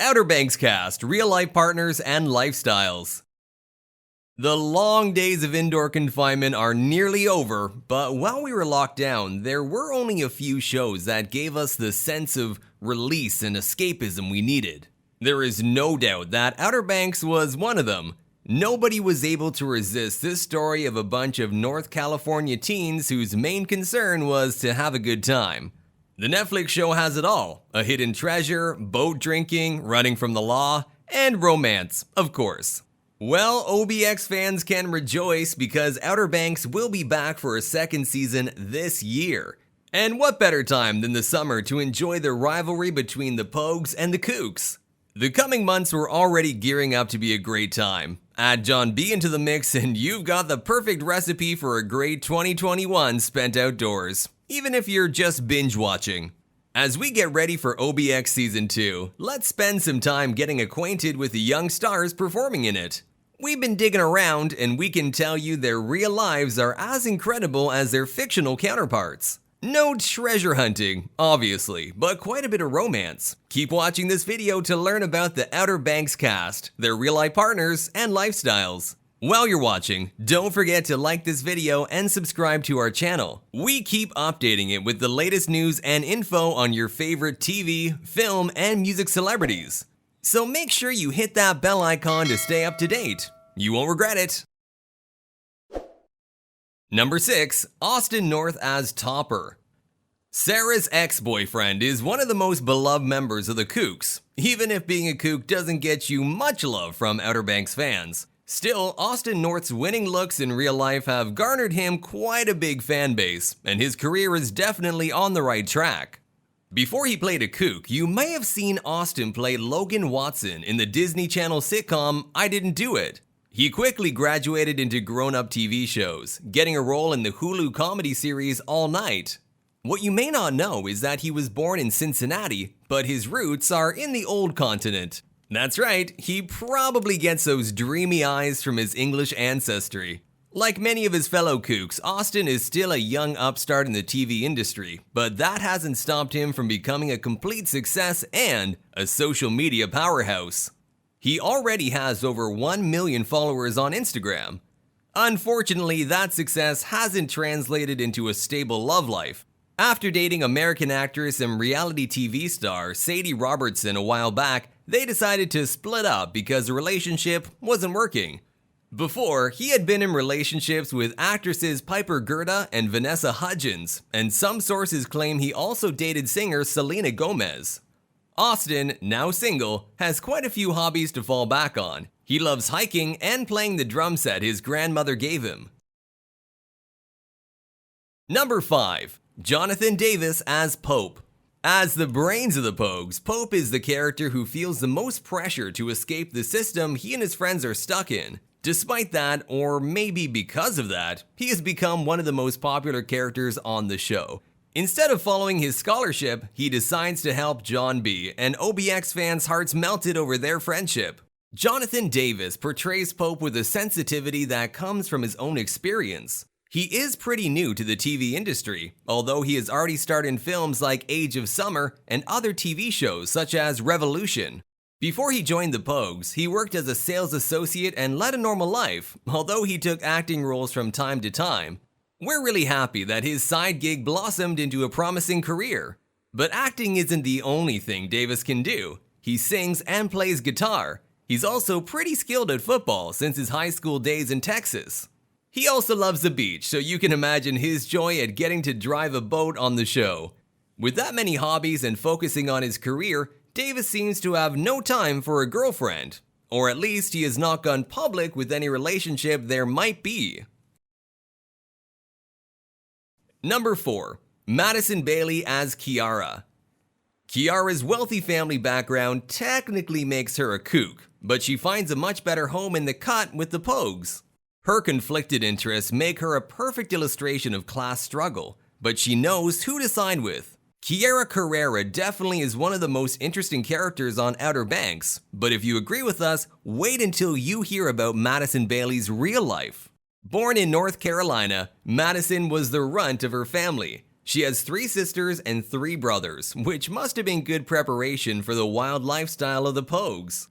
Outer Banks cast, real-life partners and lifestyles. The long days of indoor confinement are nearly over, but while we were locked down, there were only a few shows that gave us the sense of release and escapism we needed. There is no doubt that Outer Banks was one of them. Nobody was able to resist this story of a bunch of North California teens whose main concern was to have a good time. The Netflix show has it all: a hidden treasure, boat drinking, running from the law, and romance, of course. Well, OBX fans can rejoice because Outer Banks will be back for a second season this year. And what better time than the summer to enjoy the rivalry between the Pogues and the Kooks? The coming months were already gearing up to be a great time. Add John B into the mix and you've got the perfect recipe for a great 2021 spent outdoors, even if you're just binge watching. As we get ready for OBX Season 2, let's spend some time getting acquainted with the young stars performing in it. We've been digging around and we can tell you their real lives are as incredible as their fictional counterparts. No treasure hunting, obviously, but quite a bit of romance. Keep watching this video to learn about the Outer Banks cast, their real-life partners, and lifestyles. While you're watching, don't forget to like this video and subscribe to our channel. We keep updating it with the latest news and info on your favorite TV, film, and music celebrities. So make sure you hit that bell icon to stay up to date. You won't regret it. Number 6. Austin North as Topper. Sarah's ex-boyfriend is one of the most beloved members of the Kooks, even if being a Kook doesn't get you much love from Outer Banks fans. Still, Austin North's winning looks in real life have garnered him quite a big fan base, and his career is definitely on the right track. Before he played a Kook, you may have seen Austin play Logan Watson in the Disney Channel sitcom I Didn't Do It. He quickly graduated into grown-up TV shows, getting a role in the Hulu comedy series All Night. What you may not know is that he was born in Cincinnati, but his roots are in the old continent. That's right, he probably gets those dreamy eyes from his English ancestry. Like many of his fellow Kooks, Austin is still a young upstart in the TV industry, but that hasn't stopped him from becoming a complete success and a social media powerhouse. He already has over 1 million followers on Instagram. Unfortunately, that success hasn't translated into a stable love life. After dating American actress and reality TV star Sadie Robertson a while back, they decided to split up because the relationship wasn't working. Before, he had been in relationships with actresses Piper Gerda and Vanessa Hudgens, and some sources claim he also dated singer Selena Gomez. Austin, now single, has quite a few hobbies to fall back on. He loves hiking and playing the drum set his grandmother gave him. Number 5. Jonathan Davis as Pope. As the brains of the Pogues, Pope is the character who feels the most pressure to escape the system he and his friends are stuck in. Despite that, or maybe because of that, he has become one of the most popular characters on the show. Instead of following his scholarship, he decides to help John B, and OBX fans' hearts melted over their friendship. Jonathan Davis portrays Pope with a sensitivity that comes from his own experience. He is pretty new to the TV industry, although he has already starred in films like Age of Summer and other TV shows such as Revolution. Before he joined the Pogues, he worked as a sales associate and led a normal life, although he took acting roles from time to time. We're really happy that his side gig blossomed into a promising career. But acting isn't the only thing Davis can do. He sings and plays guitar. He's also pretty skilled at football since his high school days in Texas. He also loves the beach, so you can imagine his joy at getting to drive a boat on the show. With that many hobbies and focusing on his career, Davis seems to have no time for a girlfriend. Or at least he has not gone public with any relationship there might be. Number 4. Madison Bailey as Kiara. Kiara's wealthy family background technically makes her a Kook, but she finds a much better home in the cut with the Pogues. Her conflicted interests make her a perfect illustration of class struggle, but she knows who to side with. Kiara Carrera definitely is one of the most interesting characters on Outer Banks, but if you agree with us, wait until you hear about Madison Bailey's real life. Born in North Carolina, Madison was the runt of her family. She has 3 sisters and 3 brothers, which must have been good preparation for the wild lifestyle of the Pogues.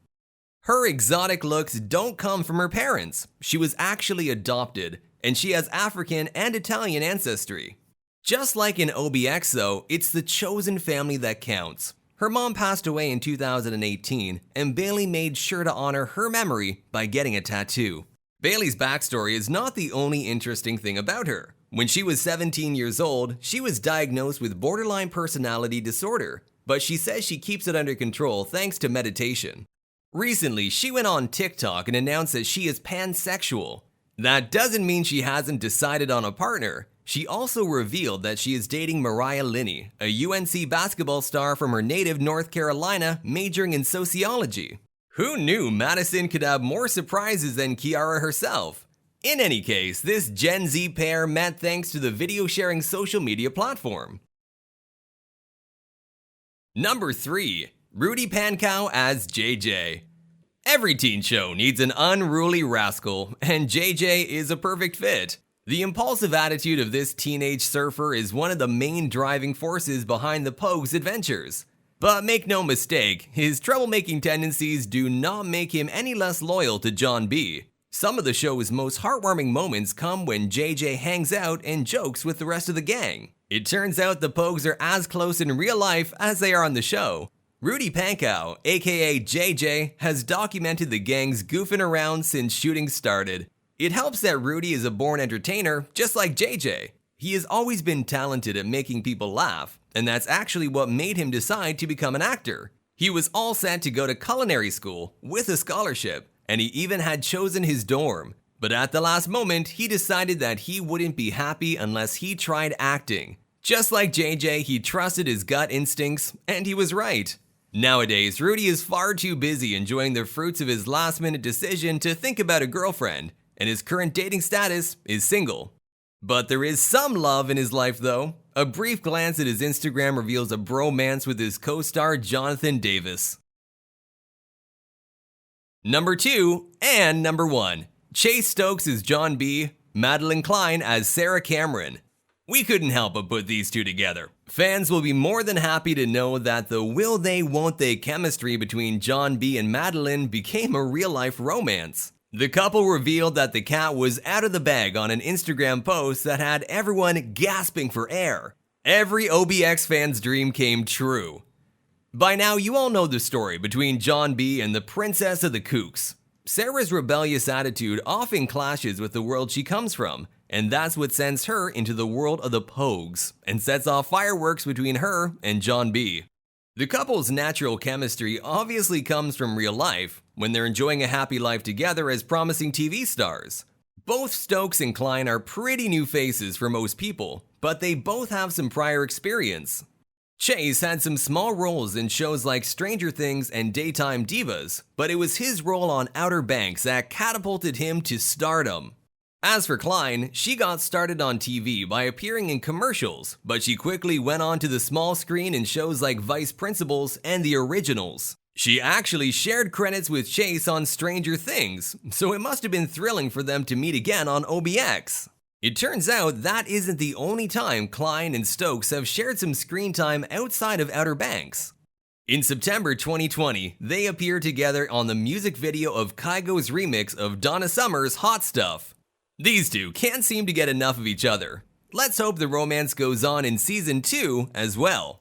Her exotic looks don't come from her parents. She was actually adopted, and she has African and Italian ancestry. Just like in OBX though, it's the chosen family that counts. Her mom passed away in 2018, and Bailey made sure to honor her memory by getting a tattoo. Bailey's backstory is not the only interesting thing about her. When she was 17 years old, she was diagnosed with borderline personality disorder, but she says she keeps it under control thanks to meditation. Recently, she went on TikTok and announced that she is pansexual. That doesn't mean she hasn't decided on a partner. She also revealed that she is dating Mariah Linney, a UNC basketball star from her native North Carolina, majoring in sociology. Who knew Madison could have more surprises than Kiara herself? In any case, this Gen Z pair met thanks to the video sharing social media platform. Number 3. Rudy Pankau as JJ. Every teen show needs an unruly rascal, and JJ is a perfect fit. The impulsive attitude of this teenage surfer is one of the main driving forces behind the Pogues' adventures. But make no mistake, his troublemaking tendencies do not make him any less loyal to John B. Some of the show's most heartwarming moments come when JJ hangs out and jokes with the rest of the gang. It turns out the Pogues are as close in real life as they are on the show. Rudy Pankau, aka JJ, has documented the gang's goofing around since shooting started. It helps that Rudy is a born entertainer, just like JJ. He has always been talented at making people laugh, and that's actually what made him decide to become an actor. He was all set to go to culinary school with a scholarship, and he even had chosen his dorm. But at the last moment, he decided that he wouldn't be happy unless he tried acting. Just like JJ, he trusted his gut instincts, and he was right. Nowadays, Rudy is far too busy enjoying the fruits of his last-minute decision to think about a girlfriend, and his current dating status is single. But there is some love in his life though. A brief glance at his Instagram reveals a bromance with his co-star Jonathan Davis. Number 2 and number 1. Chase Stokes as John B, Madelyn Cline as Sarah Cameron. We couldn't help but put these two together. Fans will be more than happy to know that the will they won't they chemistry between John B and Madelyn became a real-life romance. The couple revealed that the cat was out of the bag on an Instagram post that had everyone gasping for air. Every OBX fan's dream came true. By now, you all know the story between John B and the Princess of the Kooks. Sarah's rebellious attitude often clashes with the world she comes from, and that's what sends her into the world of the Pogues and sets off fireworks between her and John B. The couple's natural chemistry obviously comes from real life, when they're enjoying a happy life together as promising TV stars. Both Stokes and Cline are pretty new faces for most people, but they both have some prior experience. Chase had some small roles in shows like Stranger Things and Daytime Divas, but it was his role on Outer Banks that catapulted him to stardom. As for Cline, she got started on TV by appearing in commercials, but she quickly went on to the small screen in shows like Vice Principals and The Originals. She actually shared credits with Chase on Stranger Things, so it must have been thrilling for them to meet again on OBX. It turns out that isn't the only time Cline and Stokes have shared some screen time outside of Outer Banks. In September 2020, they appeared together on the music video of Kygo's remix of Donna Summer's Hot Stuff. These two can't seem to get enough of each other. Let's hope the romance goes on in Season 2 as well.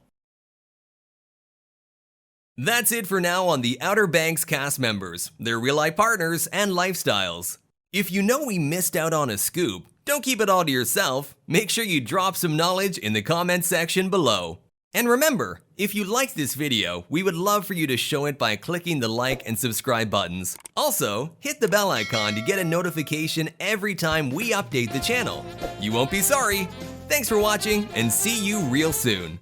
That's it for now on the Outer Banks cast members, their real-life partners, and lifestyles. If you know we missed out on a scoop, don't keep it all to yourself. Make sure you drop some knowledge in the comment section below. And remember, if you liked this video, we would love for you to show it by clicking the like and subscribe buttons. Also, hit the bell icon to get a notification every time we update the channel. You won't be sorry. Thanks for watching, and see you real soon.